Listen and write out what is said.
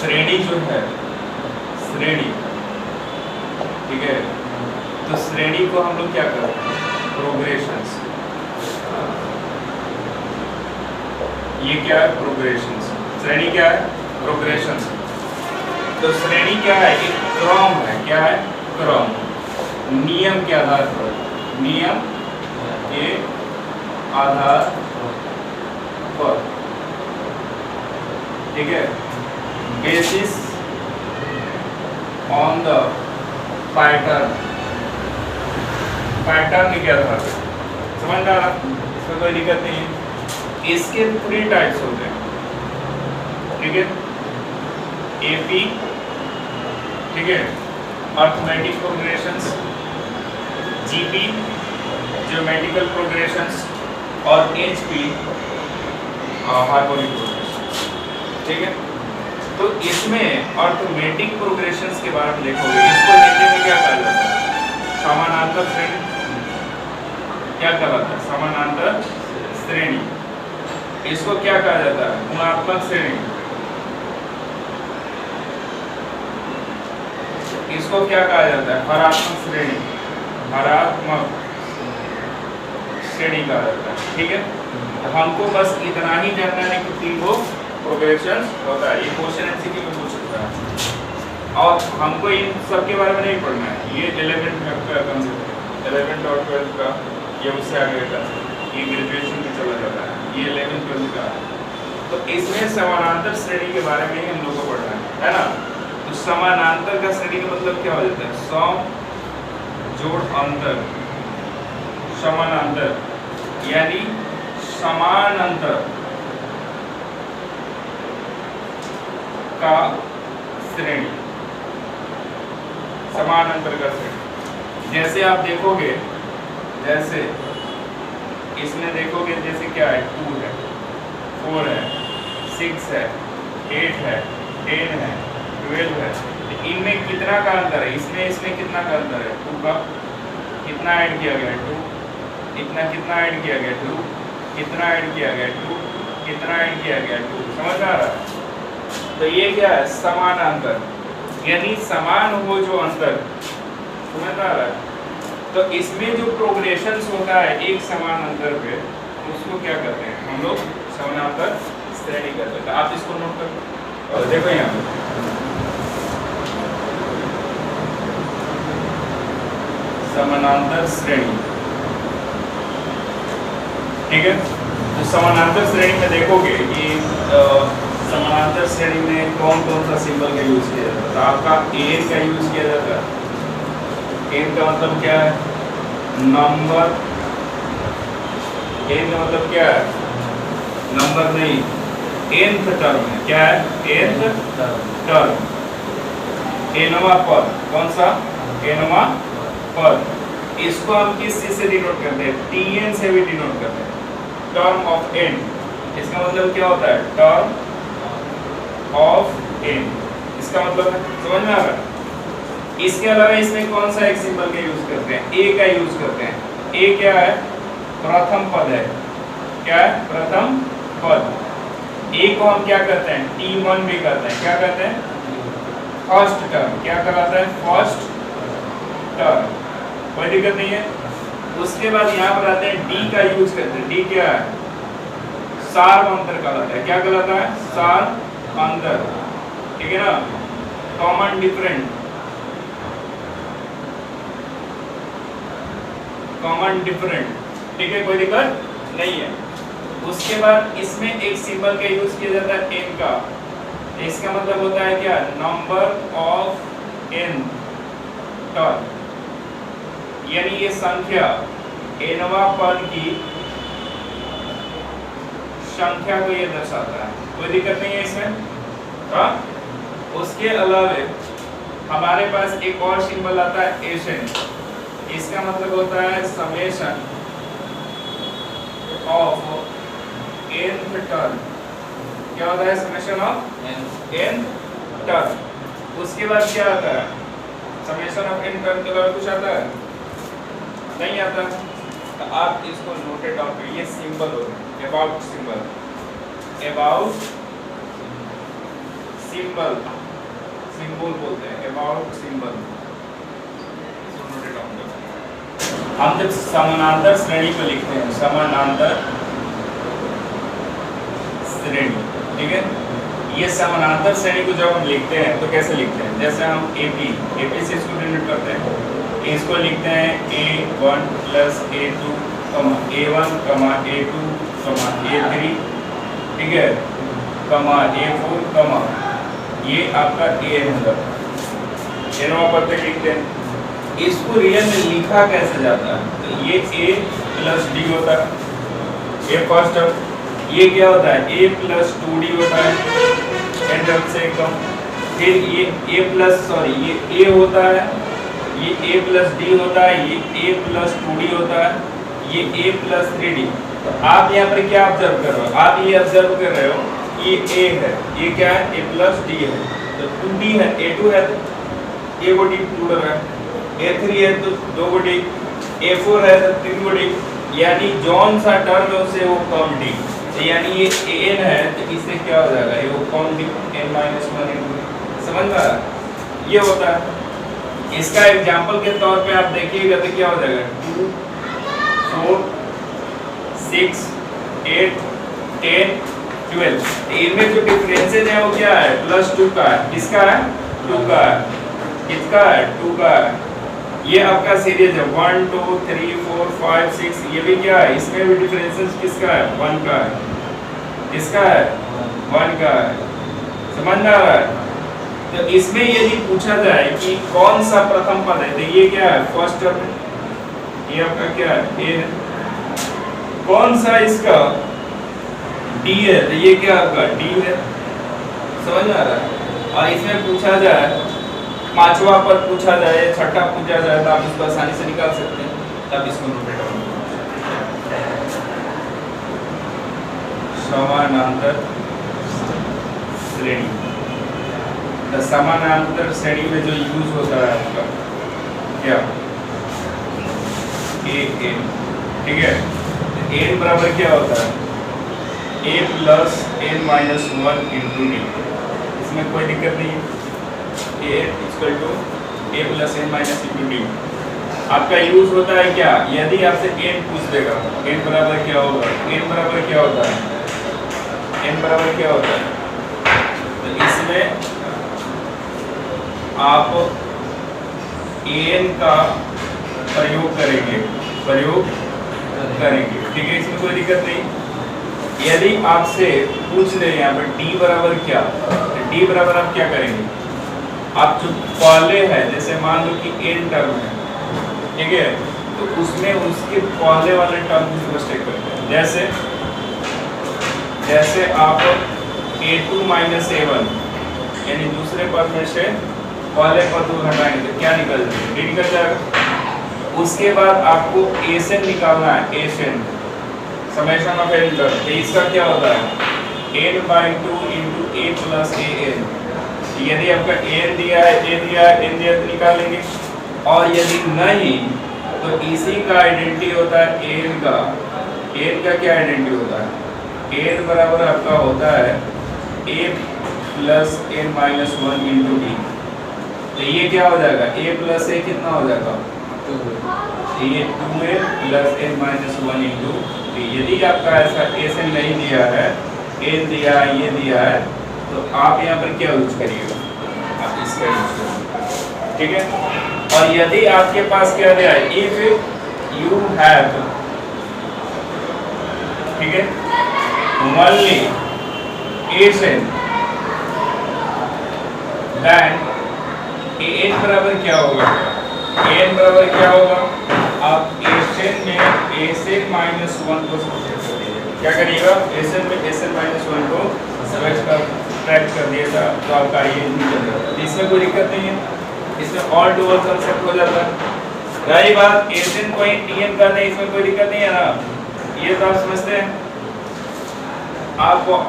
श्रेणी जो है, श्रेणी, ठीक है, तो श्रेणी को हम लोग क्या करते हैं, प्रोग्रेशंस। ये क्या है, प्रोग्रेशंस। श्रेणी क्या है, प्रोग्रेशंस। तो श्रेणी क्या है, एक क्रम है। क्या है, क्रम, नियम के आधार पर, नियम के आधार पर, ठीक है, basis on the pattern, pattern के आधार पर। समझ आ रहा, इसमें कोई दिक्कत नहीं है। इसके 3 टाइप्स होते हैं, ठीक है, एपी, ठीक है, arithmetic progressions, GP, geometrical progressions, और एचपी, हार्मोनिक प्रोग्रेशंस, ठीक है। तो इसमें अर्थमेटिक प्रोग्रेशंस के बारे में देखोगे, इसको हिंदी में क्या कहा जाता है, समानांतर श्रेणी। क्या कहलाता है, समानांतर श्रेणी। इसको क्या कहा जाता है, गुणात्मक श्रेणी। इसको क्या कहा जाता है, हरात्मक श्रेणी, हरात्मक श्रेणी कहा जाता है, ठीक है। तो हमको बस इतना ही जानना है कि 3 गो प्रोग्रेशन होता है। ये क्वेश्चन एमसीक्यू में पूछ सकता है, और हमको इन सब के बारे में नहीं पढ़ना है। ये 11th का कंसेप्ट है, 11th और 12th का, ये उससे आगे का, ये ग्रेजुएशन में चला जाता है, ये 11th 12th का। तो इसमें समानांतर श्रेणी के बारे में ही हम लोग को पढ़ना है ना। तो समानांतर का श्रेणी का मतलब क्या हो जाता है, सम जोड़ अंतर, समानांतर यानी समान अंतर का श्रेणी, समान अंतर का श्रेणी। जैसे आप देखोगे, जैसे इसमें देखोगे, जैसे क्या है, 2 है, 4 है, 6 है, 8 है, 10 है, 12 है। तो इनमें कितना का अंतर है, इसमें कितना का अंतर है, 2 का। कितना ऐड किया गया, 2, इतना कितना ऐड किया गया, 2, कितना ऐड किया गया, 2, कितना ऐड किया गया, 2। समझ आ रहा है। तो ये क्या है, समान अंतर, यानी समान हो जो अंतर, समझ आ रहा है। तो इसमें जो प्रोग्रेशंस होता है एक समान अंतर पे, उसको क्या कहते हैं हम लोग, समानांतर श्रेणी कहते हैं। तो आप इसको नोट कर, और देखो यहाँ पे समानांतर श्रेणी, ठीक है। तो समानांतर श्रेणी में देखोगे कि समानांतर श्रेणी में कौन कौन सा सिंबल का यूज किया जाता है। तो आपका एन का यूज किया जाता है। एन का मतलब क्या है, नंबर। एन का मतलब क्या है, नंबर नहीं, nth टर्म है। क्या है, nth टर्म, nवां पद। कौन सा, nवां पद। इसको हम किस चीज से डिनोट करते हैं, tn से भी डिनोट करते हैं, टर्म ऑफ n। इसका मतलब क्या होता है, टर्म ऑफ n, इसका मतलब समझ में आ रहा है। इसके अलावा इसमें कौन सा एक सिंबल का यूज करते हैं, ए का यूज करते हैं। ए क्या है, प्रथम पद है। क्या है, प्रथम पद। ए को हम क्या करते हैं, T1 भी करते हैं। क्या कहते हैं, फर्स्ट टर्म। क्या कहलाता है, फर्स्ट टर्म, कोई दिक्कत नहीं है। उसके बाद यहाँ पर आते हैं, डी का यूज करते हैं। डी क्या है, सार अंतर कहलाता है। क्या कहलाता है, सार अंतर, ठीक है ना। कॉमन डिफरेंट, कॉमन डिफरेंट, ठीक है, कोई दिक्कत नहीं है। उसके बाद इसमें एक सिंबल का यूज किया जाता है, एन का। इसका मतलब होता है क्या, नंबर ऑफ एन टर्म, यानी ये संख्या, एनवा पद की संख्या को ये दर्शाता है। कोई दिक्कत नहीं है इसमें। हाँ, उसके अलावा हमारे पास एक और सिंबल आता है, एशन। इसका मतलब होता है समेशन ऑफ nth टर्म। क्या होता है, समेशन ऑफ nth टर्म। उसके बाद क्या आता है, समेशन ऑफ n टर्म के बाद कुछ आता है, नहीं आता। तो आप इसको नोटेड डाउन करिए, ये सिंबल होता है, about symbol, about symbol, symbol बोलते हैं, अबाउट सिंबल। हम जब समानांतर श्रेणी को लिखते हैं, समानांतर श्रेणी, ठीक है, ये समानांतर श्रेणी को जब हम लिखते हैं तो कैसे लिखते हैं? जैसे हम AP से इसको डिनोट करते हैं, इसको लिखते हैं A1 plus A2 A1 A2 A3, ठीक है, A4 ये आपका AN होगा, एनवा पर लिखते हैं। इसको रियल में लिखा कैसे जाता है? तो ये A प्लस D होता है, ये फर्स्ट टर्म। ये क्या होता है? A प्लस 2D होता है, एन टर्म से कम। फिर ये A प्लस ये A होता है, ये A प्लस D होता है, ये A प्लस 2D होता है, ये A प्लस 3D। तो आप यहाँ पर क्या ऑब्जर्व कर रहे हो? आप ये ऑब्जर्व कर रहे हो कि ये A है, ये क्या है? A प्लस D है, तो 2D है, A2 है तो A को D 2 लग रहा है, A3 है तो 2 को D, A4 है तो 3 को D, यानी जौन सा टर्म है उससे वो कम D। तो यानी ये AN है तो इससे क्या हो जाएगा? ये वो कम D n-1 समझ में आ रहा है? ये होता है। इसका एग्जाम्पल के तौर पे आप देखिएगा तो क्या हो जाएगा? 2, 4, 6, 8, 10, 12। इनमें जो डिफरेंसेज है वो क्या है? +2 का है। किसका है? 2 का है। किसका है? 2 का है। ये आपका सीरीज है 1 2 3 4 5 6, ये भी क्या है? इसमें भी डिफरेंसेस किसका है? 1 का है। किसका है? 1 का है। समझ में आ रहा है? तो इसमें यदि पूछा जाए कि कौन सा प्रथम पद है, तो ये क्या है? फर्स्ट टर्म है, ये आपका क्या है? A है। कौन सा इसका D है, तो ये क्या आपका D है। समझ में आ रहा है? और इसमें पूछा जाए, पांचवा पद पूछा जाए, छठा पूछा जाए, तो आप इसको आसानी से निकाल सकते हैं। तब इसको नोट डाउन समानांतर श्रेणी। तो समानांतर श्रेणी में जो यूज होता है आपका क्या? AN, ठीक है। N बराबर क्या होता है? A plus n-1 into D। इसमें कोई दिक्कत नहीं है। A equal to A plus n-D। आपका यूज होता है क्या? यदि आपसे n पूछ देगा, n बराबर क्या होगा? n बराबर क्या होता है? n बराबर क्या होता है? तो इसमें आप an का प्रयोग करेंगे, ठीक है, इसमें कोई दिक्कत नहीं। यदि आपसे पूछ रहे हैं यहाँ पर D बराबर क्या, तो D बराबर आप क्या करेंगे? आप जो पहले है, जैसे मान लो कि n टर्म है, ठीक है, तो उसमें उसके पहले वाले टर्म को सब्ट्रैक्ट करते हैं। जैसे आप A2 माइनस A1, यानी दूसरे पद में से पहले पद को हटाएंगे तो क्या निकल जाएगा? D निकल जाएगा। उसके बाद आपको ASN निकालना है, ASN summation of n term. तो इसका क्या होता है? n/2 into A plus AN। यदि आपका AN दिया है, A दिया है, N दिया है तो निकाल लेंगे, और यदि नहीं तो इसी का आइडेंटिटी होता है AN का। AN का क्या आइडेंटिटी होता है? AN बराबर आपका होता है A plus n-1 into D। तो ये क्या हो जाएगा? A प्लस A कितना हो जाएगा? 2। ये 2A plus n-1 into D। यदि आपका ऐसा ASN नहीं दिया है, N दिया है, ये दिया है, तो आप यहाँ पर क्या यूज करिएगा? आप इसका यूज करिएगा, ठीक है। और यदि आपके पास क्या दिया है? इफ यू हैव, ठीक है, only ASN, then AN बराबर क्या होगा? AN बराबर क्या होगा? आप ASN में ASN-1 को सब्ट्रैक्ट कर दीजिए। क्या करिएगा? ASN में ASN-1 को सब्ट्रैक्ट कर दिएगा तो आपका ये निकल जाएगा। इसमें कोई दिक्कत नहीं है, इसमें ऑल टू ऑल कंसेप्ट हो जाता है। रही बात ASN को TN करने, इसमें कोई दिक्कत नहीं है ना, ये तो आप समझते हैं। आपको